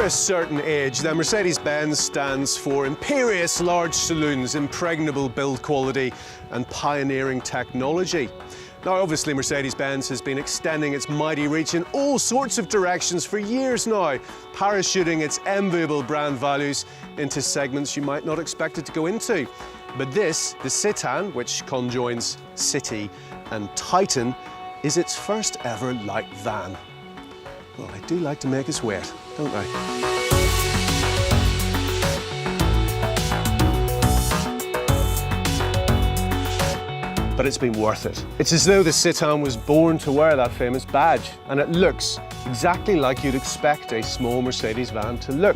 After a certain age, then Mercedes-Benz stands for imperious large saloons, impregnable build quality and pioneering technology. Now obviously Mercedes-Benz has been extending its mighty reach in all sorts of directions for years now, parachuting its enviable brand values into segments you might not expect it to go into. But this, the Citan, which conjoins City and Titan, is its first ever light van. Well, I do like to make us wait, don't I? But it's been worth it. It's as though the Citan was born to wear that famous badge, and it looks exactly like you'd expect a small Mercedes van to look.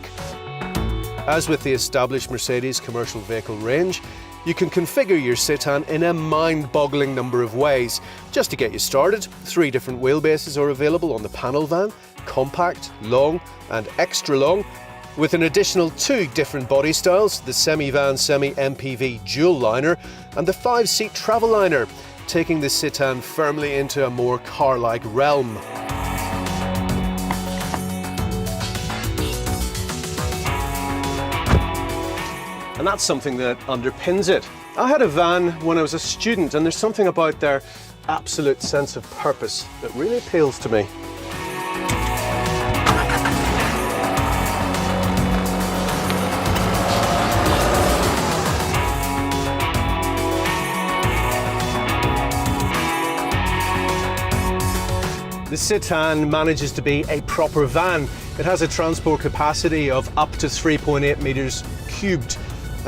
As with the established Mercedes commercial vehicle range, you can configure your Citan in a mind-boggling number of ways. Just to get you started, 3 different wheelbases are available on the panel van: compact, long and extra long, with an additional 2 different body styles, the semi-van, semi-MPV dual liner and the 5-seat travel liner, taking the Citan firmly into a more car-like realm. And that's something that underpins it. I had a van when I was a student, and there's something about their absolute sense of purpose that really appeals to me. The Citan manages to be a proper van. It has a transport capacity of up to 3.8 metres cubed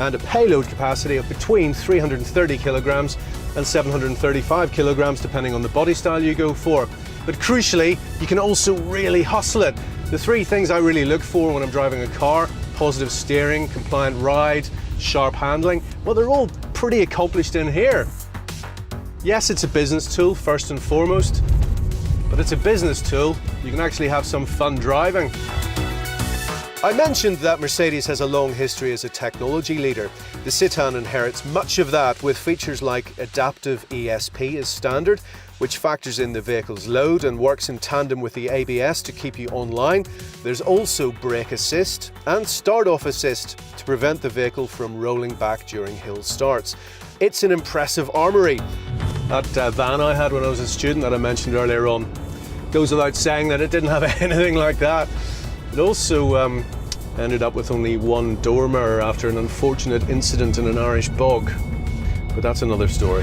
and a payload capacity of between 330 kilograms and 735 kilograms, depending on the body style you go for. But crucially, you can also really hustle it. The 3 things I really look for when I'm driving a car: positive steering, compliant ride, sharp handling, well, they're all pretty accomplished in here. Yes, it's a business tool first and foremost, but it's a business tool you can actually have some fun driving. I mentioned that Mercedes has a long history as a technology leader. The Citan inherits much of that, with features like adaptive ESP as standard, which factors in the vehicle's load and works in tandem with the ABS to keep you online. There's also brake assist and start-off assist to prevent the vehicle from rolling back during hill starts. It's an impressive armoury. That van I had when I was a student that I mentioned earlier on goes without saying that it didn't have anything like that. It also ended up with only 1 door mirror after an unfortunate incident in an Irish bog, but that's another story.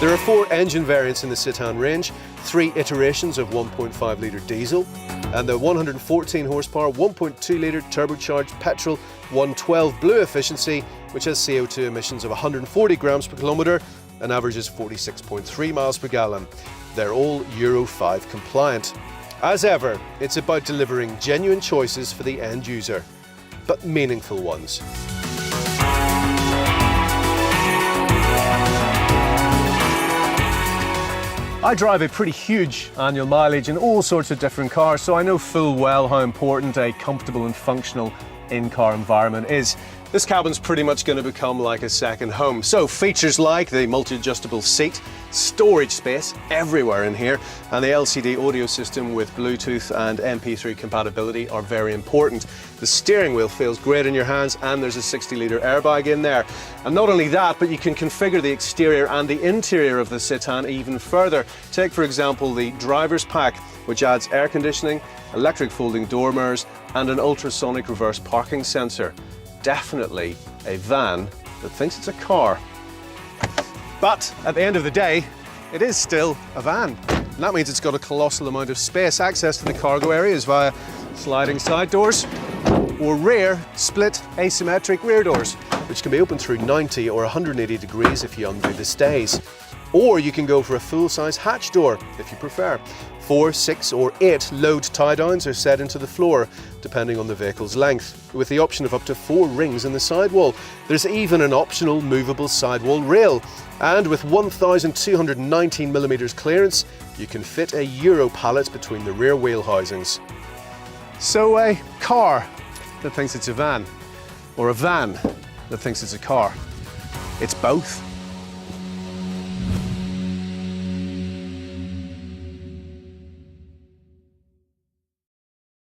There are 4 engine variants in the Citan range, 3 iterations of 1.5 litre diesel, and the 114 horsepower 1.2 litre turbocharged petrol 112 Blue efficiency, which has CO2 emissions of 140 grams per kilometre and averages 46.3 miles per gallon. They're all Euro 5 compliant. As ever, it's about delivering genuine choices for the end user, but meaningful ones. I drive a pretty huge annual mileage in all sorts of different cars, so I know full well how important a comfortable and functional in-car environment is. This cabin's pretty much going to become like a second home. So features like the multi-adjustable seat, storage space everywhere in here, and the LCD audio system with Bluetooth and MP3 compatibility are very important. The steering wheel feels great in your hands, and there's a 60-litre airbag in there. And not only that, but you can configure the exterior and the interior of the Citan even further. Take, for example, the driver's pack, which adds air conditioning, electric folding door mirrors, and an ultrasonic reverse parking sensor. Definitely a van that thinks it's a car. But at the end of the day, it is still a van. And that means it's got a colossal amount of space, access to the cargo areas via sliding side doors or rear split asymmetric rear doors, which can be opened through 90 or 180 degrees if you undo the stays. Or you can go for a full-size hatch door if you prefer. 4, 6 or 8 load tie-downs are set into the floor, depending on the vehicle's length, with the option of up to 4 rings in the sidewall. There's even an optional movable sidewall rail, and with 1,219mm clearance, you can fit a Euro pallet between the rear wheel housings. So a car that thinks it's a van, or a van that thinks it's a car. It's both.